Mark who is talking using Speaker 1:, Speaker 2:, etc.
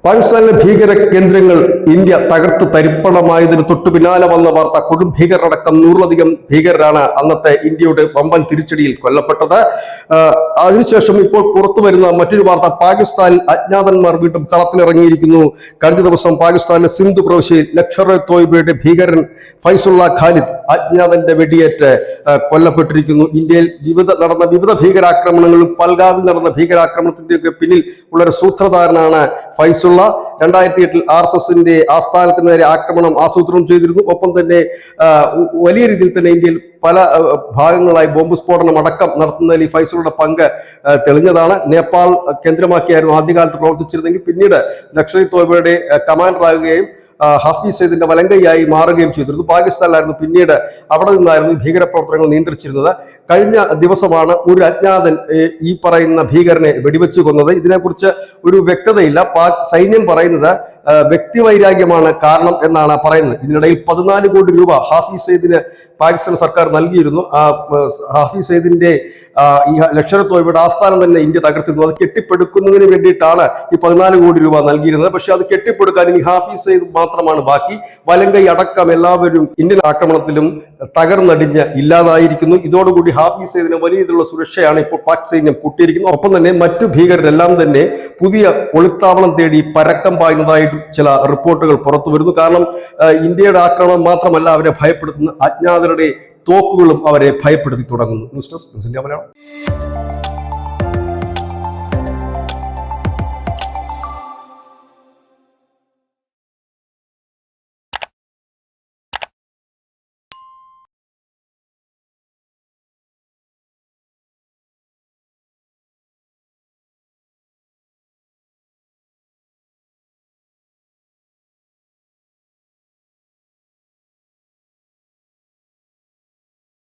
Speaker 1: പാകിസ്ഥാനിലെ ഭീകര കേന്ദ്രങ്ങൾ ഇന്ത്യ തകർത്ത് തരിപ്പണമായതിന് തൊട്ടു പിന്നാലെ വന്ന വാർത്ത കൊടും ഭീകരരടക്കം 100-ലധികം ഭീകരരാണ് അന്നത്തെ ഇന്ത്യയുടെ വമ്പൻ തിരിച്ചടിയിൽ കൊല്ലപ്പെട്ടത്. അതിനുശേഷം ഇപ്പോൾ പുറത്തു വരുന്ന മറ്റൊരു വാർത്ത, പാകിസ്ഥാനിൽ അജ്ഞാതന്മാർ വീണ്ടും കളത്തിലിറങ്ങിയിരിക്കുന്നു. കഴിഞ്ഞ ദിവസം പാകിസ്ഥാനിലെ സിന്ധു പ്രവിശ്യയിൽ ലഷ്കർ-ഇ-തോയ്ബയുടെ ഭീകരൻ ഫൈസുള്ള ഖാലിദ് അജ്ഞാതന്റെ വെടിയേറ്റ് കൊല്ലപ്പെട്ടിരിക്കുന്നു. ഇന്ത്യയിൽ നടന്ന വിവിധ ഭീകരാക്രമണങ്ങളും പൽഗാവിൽ നടന്ന ഭീകരാക്രമണത്തിന്റെയൊക്കെ പിന്നിൽ ഉള്ളൊരു സൂത്രധാരനാണ് ഫൈസുള്ള. 2008 RSSന്റെ ആസ്ഥാനത്തിന് നേരെ ആക്രമണം ആസൂത്രണം ചെയ്തിരുന്നു. ഒപ്പം തന്നെ വലിയ രീതിയിൽ തന്നെ ഇന്ത്യയിൽ പല ഭാഗങ്ങളായി ബോംബ് സ്ഫോടനം അടക്കം നടത്തുന്നതിൽ ഈ ഫൈസലുടെ പങ്ക് തെളിഞ്ഞതാണ്. നേപ്പാൾ കേന്ദ്രമാക്കിയായിരുന്നു ആദ്യകാലത്ത് പ്രവർത്തിച്ചിരുന്നെങ്കിൽ പിന്നീട് ലഷ്കർ-ഇ-തോയ്ബയുടെ കമാൻഡർ ആകുകയും ഹാഫീസ് സയ്യിദിന്റെ വലങ്കയായി മാറുകയും ചെയ്തിരുന്നു. പാകിസ്ഥാനിലായിരുന്നു പിന്നീട് അവിടെ നിന്നായിരുന്നു ഭീകരപ്രവർത്തനങ്ങൾ നിയന്ത്രിച്ചിരുന്നത്. കഴിഞ്ഞ ദിവസമാണ് ഒരു അജ്ഞാതൻ ഈ പറയുന്ന ഭീകരനെ വെടിവെച്ചു കൊന്നത്. ഇതിനെക്കുറിച്ച് ഒരു വ്യക്തതയില്ല. പാക് സൈന്യം പറയുന്നത് വ്യക്തിവൈരാഗ്യമാണ് കാരണം എന്നാണ് പറയുന്നത്. ഇതിനിടയിൽ 14 കോടി രൂപ ഹാഫീസ് സയ്യിദിന് പാകിസ്ഥാൻ സർക്കാർ നൽകിയിരുന്നു. ഹാഫീസ് സയ്യിദിന്റെ ഈ ലഷ്കർ-ഇ-തോയ്ബയുടെ ആസ്ഥാനം തന്നെ ഇന്ത്യ തകർത്തിരുന്നു. അത് കെട്ടിപ്പടുക്കുന്നതിന് വേണ്ടിയിട്ടാണ് ഈ 14 കോടി രൂപ നൽകിയിരുന്നത്. പക്ഷെ അത് കെട്ടിപ്പടുക്കാൻ ഇനി ഹാഫീസ് സയ്യിദ് മാത്രമാണ് ബാക്കി. വലങ്കൈ അടക്കം എല്ലാവരും ഇന്ത്യൻ ആക്രമണത്തിലും തകർന്നടിഞ്ഞ് ഇല്ലാതായിരിക്കുന്നു. ഇതോടുകൂടി ഹാഫീസ് സയ്യിദിന് വലിയ രീതിയിലുള്ള സുരക്ഷയാണ് ഇപ്പോൾ പാക് സൈന്യം കൂട്ടിയിരിക്കുന്നത്. ഒപ്പം തന്നെ മറ്റു ഭീകരരെല്ലാം തന്നെ പുതിയ ഒളിത്താവളം തേടി പരക്കം പായുന്നതായിട്ട് ചില റിപ്പോർട്ടുകൾ പുറത്തു വരുന്നു. കാരണം ഇന്ത്യയുടെ ആക്രമണം മാത്രമല്ല അവരെ ഭയപ്പെടുത്തുന്ന അജ്ഞാതരുടെ തോക്കുകളും അവരെ ഭയപ്പെടുത്തി തുടങ്ങുന്നു. News desk India Malayalam.